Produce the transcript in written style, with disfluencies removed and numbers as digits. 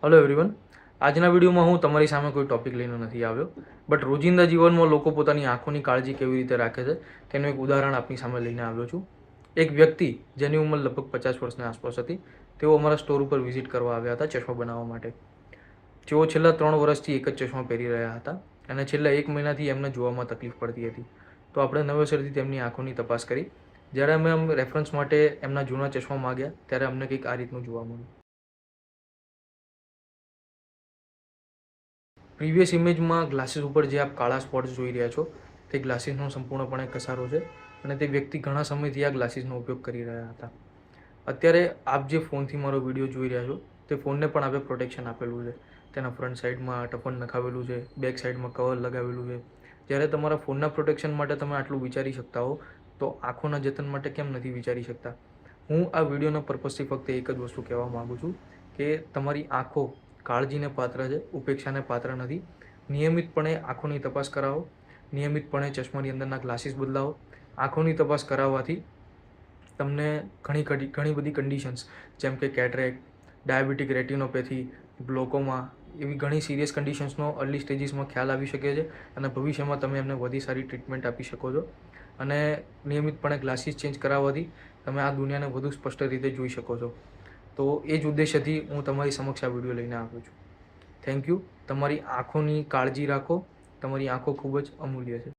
Hello everyone, આજના વિડીયોમાં હું તમારી સામે કોઈ ટોપિક લઈને નથી આવ્યો, બટ રોજિંદા જીવનમાં લોકો પોતાની આંખોની કાળજી કેવી રીતે રાખે છે તેનું એક ઉદાહરણ આપની સામે લઈને આવ્યો છું. એક વ્યક્તિ જેની ઉંમર લગભગ 50 વર્ષની આસપાસ હતી, તેઓ અમારા સ્ટોર ઉપર વિઝિટ કરવા આવ્યા હતા ચશ્મા બનાવવા માટે. તેઓ છેલ્લા 3 વર્ષથી એક જ ચશ્મા પહેરી રહ્યા હતા અને છેલ્લા 1 મહિનાથી એમને જોવામાં તકલીફ પડતી હતી. તો આપણે નવેસરથી તેમની આંખોની તપાસ કરી. જ્યારે અમે રેફરન્સ માટે એમના જૂના ચશ્મા માગ્યા ત્યારે અમને કંઈક આ રીતનું જોવા મળ્યું. પ્રીવિયસ ઇમેજમાં ગ્લાસીસ ઉપર જે આપ કાળા સ્પોટ્સ જોઈ રહ્યા છો તે ગ્લાસીસનો સંપૂર્ણપણે કસારો છે અને તે વ્યક્તિ ઘણા સમયથી આ ગ્લાસીસનો ઉપયોગ કરી રહ્યા હતા. અત્યારે આપ જે ફોનથી મારો વિડીયો જોઈ રહ્યા છો તે ફોનને પણ આપણે પ્રોટેક્શન આપેલું છે. તેના ફ્રન્ટ સાઈડમાં ટફન નખાવેલું છે, બેક સાઈડમાં કવર લગાવેલું છે. જ્યારે તમારા ફોનના પ્રોટેક્શન માટે તમે આટલું વિચારી શકતા હો તો આંખોના જતન માટે કેમ નથી વિચારી શકતા? હું આ વિડીયોના પર્પઝથી ફક્ત એક જ વસ્તુ કહેવા માગું છું કે તમારી આંખો કાળજીને પાત્ર છે, ઉપેક્ષાને પાત્ર નથી. નિયમિતપણે આંખોની તપાસ કરાવો, નિયમિતપણે ચશ્માની અંદરના ગ્લાસીસ બદલાવો. આંખોની તપાસ કરાવવાથી તમને ઘણી બધી કન્ડિશન્સ જેમ કે કેટરેક્ટ, ડાયાબિટીક રેટિનોપેથી, ગ્લોકોમા એવી ઘણી સિરિયસ કન્ડિશન્સનો અર્લી સ્ટેજીસમાં ખ્યાલ આવી શકે છે અને ભવિષ્યમાં તમે એમને વધુ સારી ટ્રીટમેન્ટ આપી શકો છો. અને નિયમિતપણે ગ્લાસીસ ચેન્જ કરાવવાથી તમે આ દુનિયાને વધુ સ્પષ્ટ રીતે જોઈ શકો છો. તો એ જ ઉદ્દેશ્યથી હું તમારી સમક્ષ આ વિડીયો લઈને આવ્યો છું. Thank you. તમારી આંખોની કાળજી રાખો. તમારી આંખો ખૂબ જ અમૂલ્ય છે.